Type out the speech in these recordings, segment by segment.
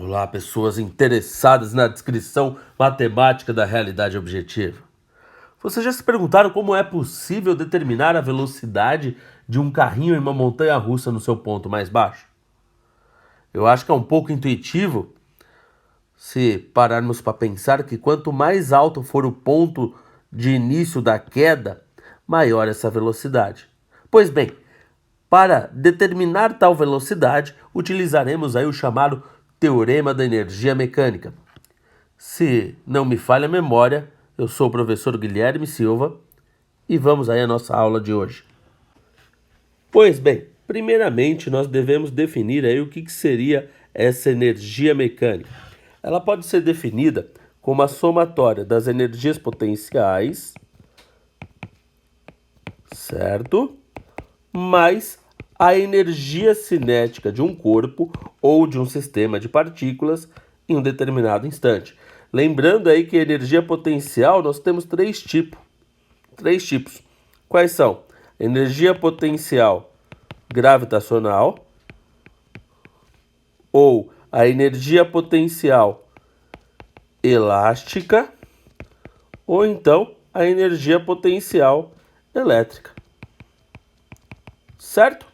Olá, pessoas interessadas na descrição matemática da realidade objetiva. Vocês já se perguntaram como é possível determinar a velocidade de um carrinho em uma montanha-russa no seu ponto mais baixo? Eu acho que é um pouco intuitivo se pararmos para pensar que quanto mais alto for o ponto de início da queda, maior essa velocidade. Pois bem, para determinar tal velocidade, utilizaremos aí o chamado Teorema da Energia Mecânica. Se não me falha a memória, eu sou o professor Guilherme Silva e vamos aí à nossa aula de hoje. Pois bem, primeiramente nós devemos definir aí o que seria essa energia mecânica. Ela pode ser definida como a somatória das energias potenciais, certo? Mais a energia cinética de um corpo ou de um sistema de partículas em um determinado instante. Lembrando aí que energia potencial nós temos três tipos. Quais são? Energia potencial gravitacional, ou a energia potencial elástica, ou então a energia potencial elétrica. Certo?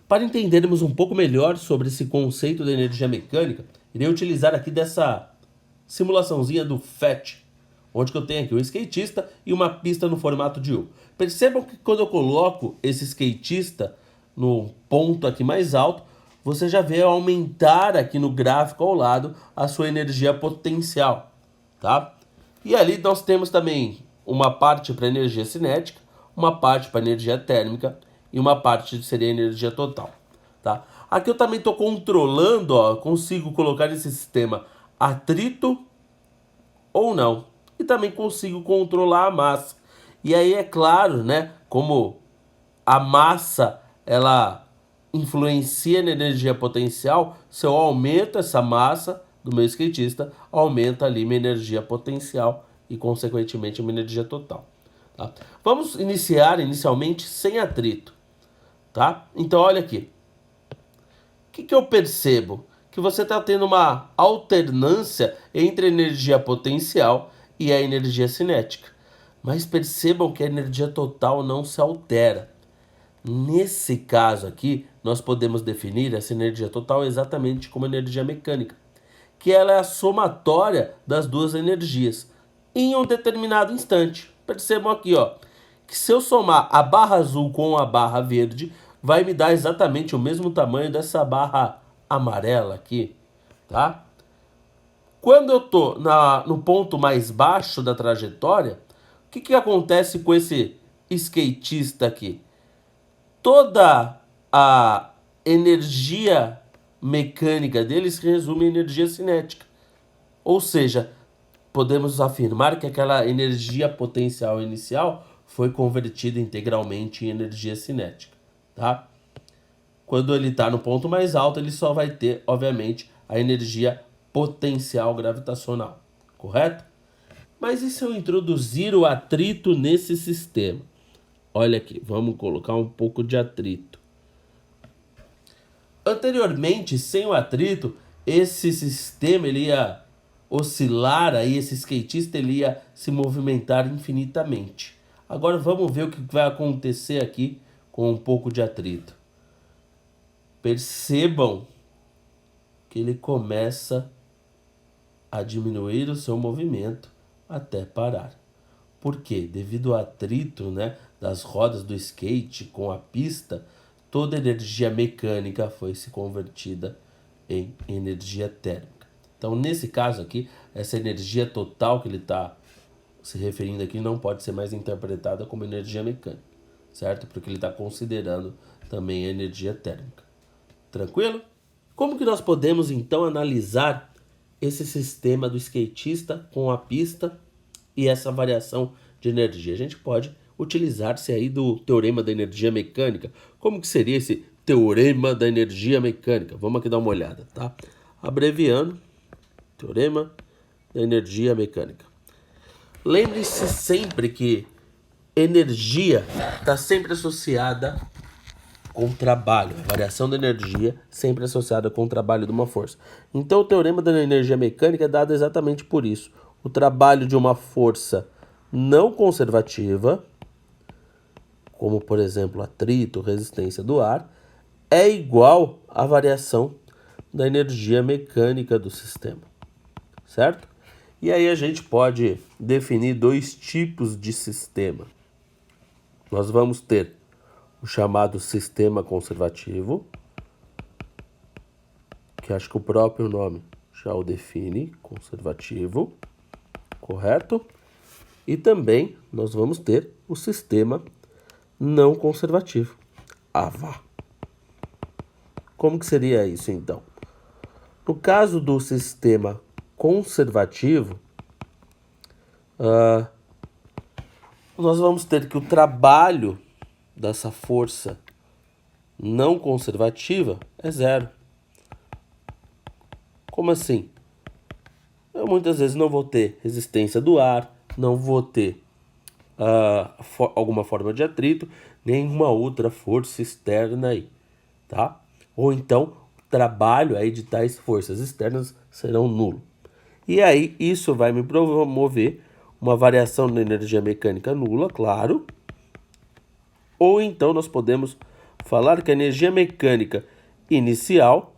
Para entendermos um pouco melhor sobre esse conceito da energia mecânica, irei utilizar aqui dessa simulaçãozinha do FET, onde eu tenho aqui um skatista e uma pista no formato de U. Percebam que quando eu coloco esse skatista no ponto aqui mais alto, você já vê aumentar aqui no gráfico ao lado a sua energia potencial, tá? E ali nós temos também uma parte para energia cinética, uma parte para energia térmica e uma parte seria energia total, tá? Aqui eu também estou controlando, ó, consigo colocar esse sistema atrito ou não. E também consigo controlar a massa. E aí é claro, né, como a massa ela influencia na energia potencial, se eu aumento essa massa do meu skatista, aumenta ali minha energia potencial e consequentemente minha energia total. Tá? Vamos iniciar inicialmente sem atrito, tá? Então olha aqui, o que eu percebo? Que você está tendo uma alternância entre a energia potencial e a energia cinética. Mas percebam que a energia total não se altera. Nesse caso aqui, nós podemos definir essa energia total exatamente como energia mecânica, que ela é a somatória das duas energias em um determinado instante. Percebam aqui, ó, que se eu somar a barra azul com a barra verde, vai me dar exatamente o mesmo tamanho dessa barra amarela aqui, tá? Quando eu tô no ponto mais baixo da trajetória, o que acontece com esse skatista aqui? Toda a energia mecânica dele se resume em energia cinética. Ou seja, podemos afirmar que aquela energia potencial inicial foi convertida integralmente em energia cinética, tá? Quando ele está no ponto mais alto, ele só vai ter, obviamente, a energia potencial gravitacional, correto? Mas e se eu introduzir o atrito nesse sistema? Olha aqui, vamos colocar um pouco de atrito. Anteriormente, sem o atrito, esse sistema ele ia oscilar, aí esse skatista ele ia se movimentar infinitamente. Agora vamos ver o que vai acontecer aqui com um pouco de atrito. Percebam que ele começa a diminuir o seu movimento até parar. Por quê? Devido ao atrito, né, das rodas do skate com a pista, toda a energia mecânica foi se convertida em energia térmica. Então, nesse caso aqui, essa energia total que ele está se referindo aqui não pode ser mais interpretada como energia mecânica, certo? Porque ele está considerando também a energia térmica. Tranquilo? Como que nós podemos então analisar esse sistema do skatista com a pista e essa variação de energia? A gente pode utilizar-se aí do teorema da energia mecânica. Como que seria esse teorema da energia mecânica? Vamos aqui dar uma olhada, tá? Abreviando, teorema da energia mecânica. Lembre-se sempre que energia está sempre associada com trabalho. A variação da energia sempre associada com o trabalho de uma força. Então o teorema da energia mecânica é dado exatamente por isso. O trabalho de uma força não conservativa, como por exemplo atrito, resistência do ar, é igual à variação da energia mecânica do sistema, certo? E aí a gente pode definir dois tipos de sistema. Nós vamos ter o chamado sistema conservativo, que acho que o próprio nome já o define, conservativo, correto? E também nós vamos ter o sistema não conservativo, AVA. Como que seria isso então? No caso do sistema conservativo, nós vamos ter que o trabalho dessa força não conservativa é zero. Como assim? Eu muitas vezes não vou ter resistência do ar, não vou ter alguma forma de atrito, nenhuma outra força externa aí, tá? Ou então, o trabalho aí de tais forças externas serão nulo. E aí, isso vai me promover uma variação da energia mecânica nula, claro. Ou então, nós podemos falar que a energia mecânica inicial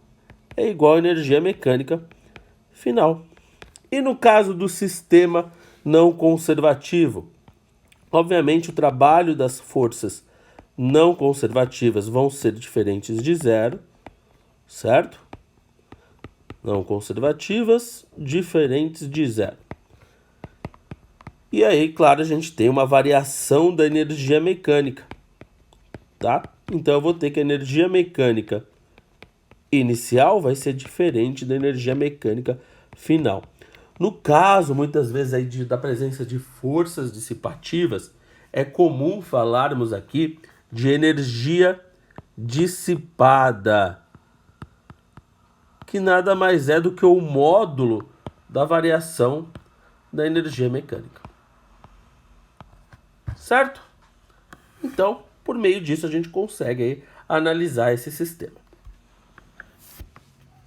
é igual à energia mecânica final. E no caso do sistema não conservativo, obviamente o trabalho das forças não conservativas vão ser diferentes de zero, certo? Não conservativas, diferentes de zero. E aí, claro, a gente tem uma variação da energia mecânica, tá? Então eu vou ter que a energia mecânica inicial vai ser diferente da energia mecânica final. No caso, muitas vezes, aí da presença de forças dissipativas, é comum falarmos aqui de energia dissipada, que nada mais é do que o módulo da variação da energia mecânica. Certo? Então, por meio disso, a gente consegue aí analisar esse sistema.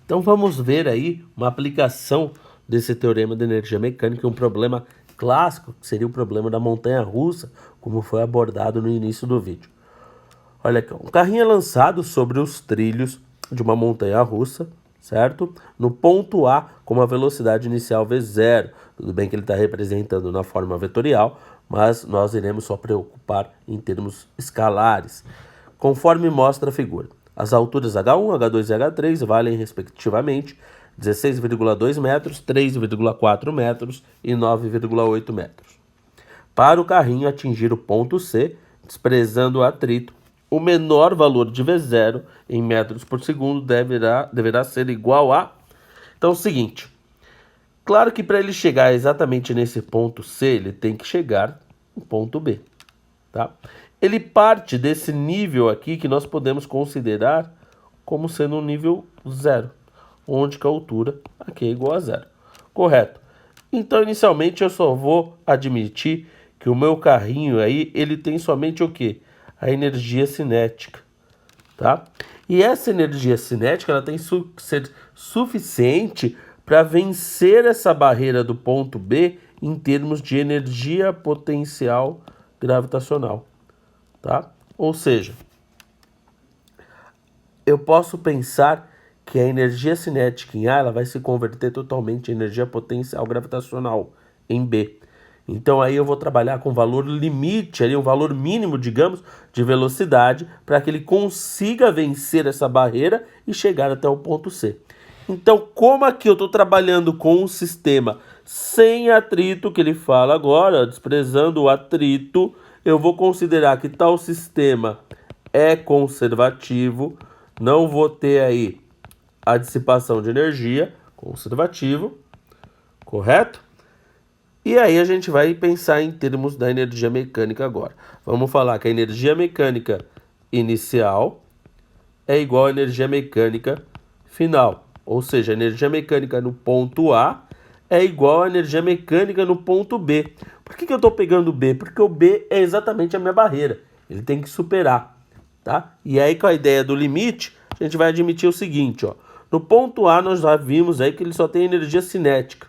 Então, vamos ver aí uma aplicação desse teorema da energia mecânica, um problema clássico, que seria o problema da montanha-russa, como foi abordado no início do vídeo. Olha aqui, um carrinho é lançado sobre os trilhos de uma montanha-russa, certo? No ponto A, com uma velocidade inicial V0. Tudo bem que ele está representando na forma vetorial, mas nós iremos só preocupar em termos escalares, conforme mostra a figura. As alturas H1, H2 e H3 valem, respectivamente, 16,2 metros, 3,4 metros e 9,8 metros. Para o carrinho atingir o ponto C, desprezando o atrito, o menor valor de V0 em metros por segundo deverá ser igual a... Então é o seguinte, claro que para ele chegar exatamente nesse ponto C, ele tem que chegar no ponto B, tá? Ele parte desse nível aqui que nós podemos considerar como sendo um nível 0, onde que a altura aqui é igual a 0. Correto. Então, inicialmente, eu só vou admitir que o meu carrinho aí, ele tem somente o quê? A energia cinética, tá? E essa energia cinética, ela tem que ser suficiente para vencer essa barreira do ponto B em termos de energia potencial gravitacional, tá? Ou seja, eu posso pensar que a energia cinética em A ela vai se converter totalmente em energia potencial gravitacional em B. Então aí eu vou trabalhar com valor limite, ali, um valor mínimo, digamos, de velocidade, para que ele consiga vencer essa barreira e chegar até o ponto C. Então, como aqui eu estou trabalhando com um sistema sem atrito, que ele fala agora, desprezando o atrito, eu vou considerar que tal sistema é conservativo, não vou ter aí a dissipação de energia, conservativo, correto? E aí a gente vai pensar em termos da energia mecânica agora. Vamos falar que a energia mecânica inicial é igual à energia mecânica final. Ou seja, a energia mecânica no ponto A é igual à energia mecânica no ponto B. Por que eu estou pegando o B? Porque o B é exatamente a minha barreira. Ele tem que superar. tá? E aí, com a ideia do limite, a gente vai admitir o seguinte, ó. No ponto A, nós já vimos aí que ele só tem energia cinética,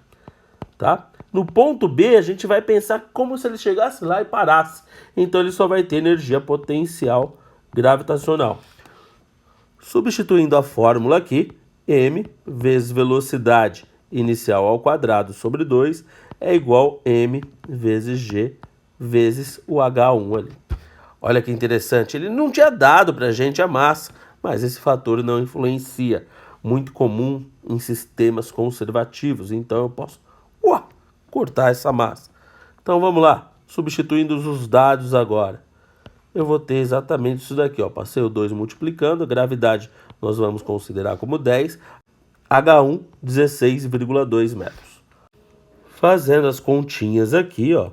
tá? No ponto B, a gente vai pensar como se ele chegasse lá e parasse. Então, ele só vai ter energia potencial gravitacional. Substituindo a fórmula aqui, m vezes velocidade inicial ao quadrado sobre 2 é igual a m vezes g vezes o h1 ali. Olha que interessante, ele não tinha dado para a gente a massa, mas esse fator não influencia. Muito comum em sistemas conservativos, então eu posso cortar essa massa. Então vamos lá, substituindo os dados agora. Eu vou ter exatamente isso daqui, ó. Passei o 2 multiplicando, a gravidade nós vamos considerar como 10, H1 16,2 metros. Fazendo as continhas aqui, ó,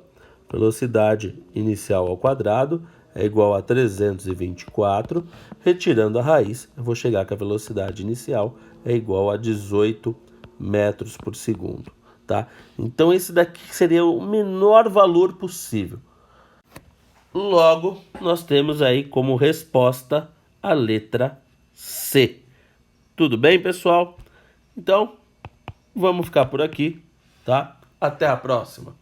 velocidade inicial ao quadrado é igual a 324, retirando a raiz, eu vou chegar que a velocidade inicial é igual a 18 metros por segundo, tá? Então esse daqui seria o menor valor possível. Logo, nós temos aí como resposta a letra C. Tudo bem, pessoal? Então, vamos ficar por aqui, tá? Até a próxima.